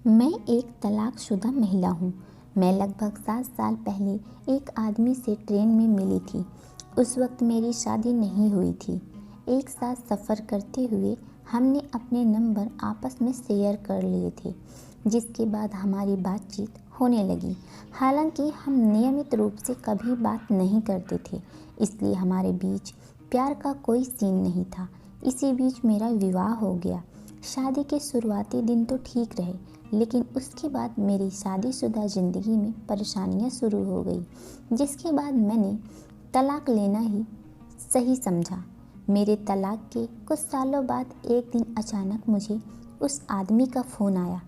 मैं एक तलाकशुदा महिला हूँ। मैं लगभग 7 साल पहले एक आदमी से ट्रेन में मिली थी। उस वक्त मेरी शादी नहीं हुई थी। एक साथ सफ़र करते हुए हमने अपने नंबर आपस में शेयर कर लिए थे, जिसके बाद हमारी बातचीत होने लगी। हालांकि हम नियमित रूप से कभी बात नहीं करते थे, इसलिए हमारे बीच प्यार का कोई सीन नहीं था। इसी बीच मेरा विवाह हो गया। शादी के शुरुआती दिन तो ठीक रहे, लेकिन उसके बाद मेरी शादीशुदा ज़िंदगी में परेशानियां शुरू हो गई, जिसके बाद मैंने तलाक लेना ही सही समझा। मेरे तलाक के कुछ सालों बाद एक दिन अचानक मुझे उस आदमी का फ़ोन आया।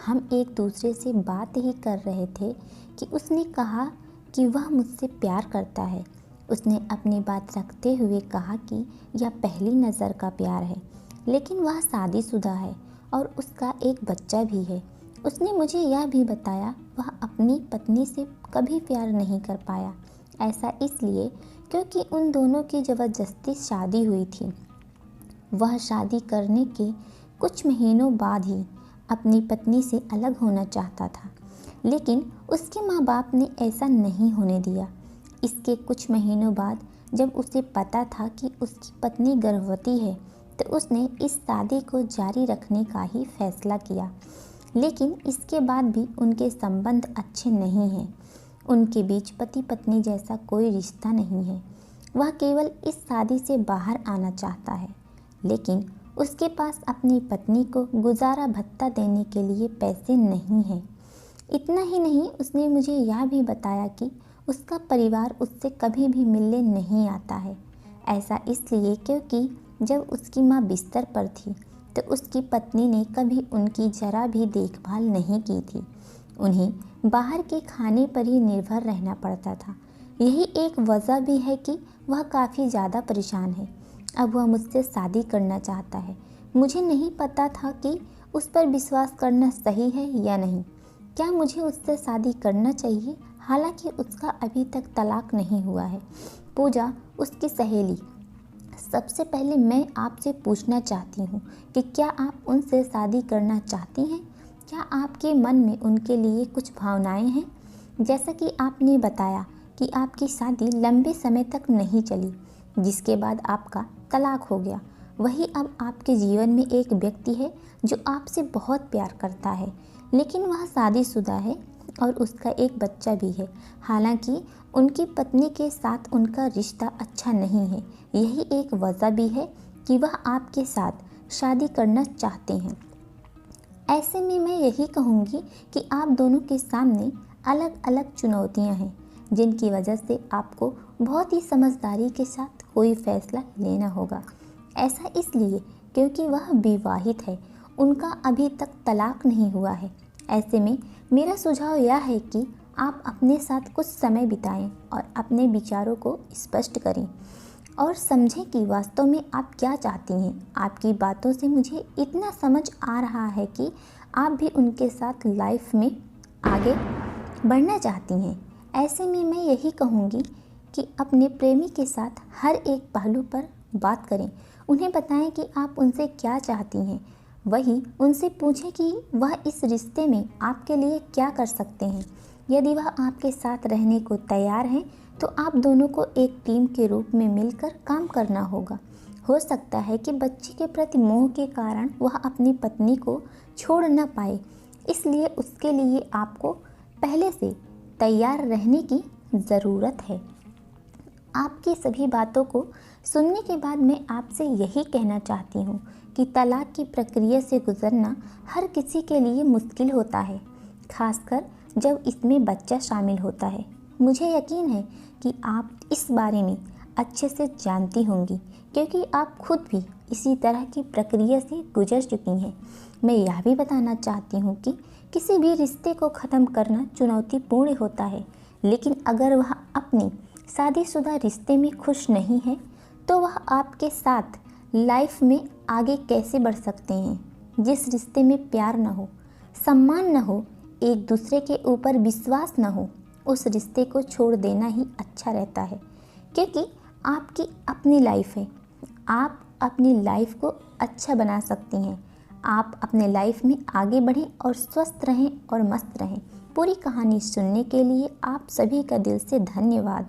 हम एक दूसरे से बात ही कर रहे थे कि उसने कहा कि वह मुझसे प्यार करता है। उसने अपनी बात रखते हुए कहा कि यह पहली नज़र का प्यार है, लेकिन वह शादीशुदा है और उसका एक बच्चा भी है। उसने मुझे यह भी बताया वह अपनी पत्नी से कभी प्यार नहीं कर पाया। ऐसा इसलिए क्योंकि उन दोनों की ज़बरदस्ती शादी हुई थी। वह शादी करने के कुछ महीनों बाद ही अपनी पत्नी से अलग होना चाहता था, लेकिन उसके माँ बाप ने ऐसा नहीं होने दिया। इसके कुछ महीनों बाद जब उसे पता था कि उसकी पत्नी गर्भवती है, तो उसने इस शादी को जारी रखने का ही फैसला किया। लेकिन इसके बाद भी उनके संबंध अच्छे नहीं हैं। उनके बीच पति पत्नी जैसा कोई रिश्ता नहीं है। वह केवल इस शादी से बाहर आना चाहता है, लेकिन उसके पास अपनी पत्नी को गुजारा भत्ता देने के लिए पैसे नहीं हैं। इतना ही नहीं, उसने मुझे यह भी बताया कि उसका परिवार उससे कभी भी मिलने नहीं आता है। ऐसा इसलिए क्योंकि जब उसकी माँ बिस्तर पर थी तो उसकी पत्नी ने कभी उनकी जरा भी देखभाल नहीं की थी। उन्हें बाहर के खाने पर ही निर्भर रहना पड़ता था। यही एक वजह भी है कि वह काफ़ी ज़्यादा परेशान है। अब वह मुझसे शादी करना चाहता है। मुझे नहीं पता था कि उस पर विश्वास करना सही है या नहीं। क्या मुझे उससे शादी करना चाहिए? हालांकि उसका अभी तक तलाक नहीं हुआ है। पूजा, उसकी सहेली, सबसे पहले मैं आपसे पूछना चाहती हूँ कि क्या आप उनसे शादी करना चाहती हैं? क्या आपके मन में उनके लिए कुछ भावनाएं हैं? जैसा कि आपने बताया कि आपकी शादी लंबे समय तक नहीं चली, जिसके बाद आपका तलाक हो गया। वही अब आपके जीवन में एक व्यक्ति है जो आपसे बहुत प्यार करता है, लेकिन वह शादीशुदा है और उसका एक बच्चा भी है। हालांकि उनकी पत्नी के साथ उनका रिश्ता अच्छा नहीं है। यही एक वजह भी है कि वह आपके साथ शादी करना चाहते हैं। ऐसे में मैं यही कहूँगी कि आप दोनों के सामने अलग अलग चुनौतियाँ हैं, जिनकी वजह से आपको बहुत ही समझदारी के साथ कोई फैसला लेना होगा। ऐसा इसलिए क्योंकि वह विवाहित है, उनका अभी तक तलाक नहीं हुआ है। ऐसे में मेरा सुझाव यह है कि आप अपने साथ कुछ समय बिताएं और अपने विचारों को स्पष्ट करें और समझें कि वास्तव में आप क्या चाहती हैं। आपकी बातों से मुझे इतना समझ आ रहा है कि आप भी उनके साथ लाइफ में आगे बढ़ना चाहती हैं। ऐसे में मैं यही कहूँगी कि अपने प्रेमी के साथ हर एक पहलू पर बात करें। उन्हें बताएं कि आप उनसे क्या चाहती हैं। वही उनसे पूछें कि वह इस रिश्ते में आपके लिए क्या कर सकते हैं। यदि वह आपके साथ रहने को तैयार हैं, तो आप दोनों को एक टीम के रूप में मिलकर काम करना होगा। हो सकता है कि बच्चे के प्रति मोह के कारण वह अपनी पत्नी को छोड़ न पाए, इसलिए उसके लिए आपको पहले से तैयार रहने की ज़रूरत है। आपकी सभी बातों को सुनने के बाद मैं आपसे यही कहना चाहती हूँ कि तलाक की प्रक्रिया से गुजरना हर किसी के लिए मुश्किल होता है, खासकर जब इसमें बच्चा शामिल होता है। मुझे यकीन है कि आप इस बारे में अच्छे से जानती होंगी, क्योंकि आप खुद भी इसी तरह की प्रक्रिया से गुजर चुकी हैं। मैं यह भी बताना चाहती हूँ कि किसी भी रिश्ते को ख़त्म करना चुनौतीपूर्ण होता है, लेकिन अगर वह अपनी शादीशुदा रिश्ते में खुश नहीं है, तो वह आपके साथ लाइफ में आगे कैसे बढ़ सकते हैं? जिस रिश्ते में प्यार न हो, सम्मान न हो, एक दूसरे के ऊपर विश्वास न हो, उस रिश्ते को छोड़ देना ही अच्छा रहता है, क्योंकि आपकी अपनी लाइफ है। आप अपनी लाइफ को अच्छा बना सकती हैं। आप अपने लाइफ में आगे बढ़ें और स्वस्थ रहें और मस्त रहें। पूरी कहानी सुनने के लिए आप सभी का दिल से धन्यवाद।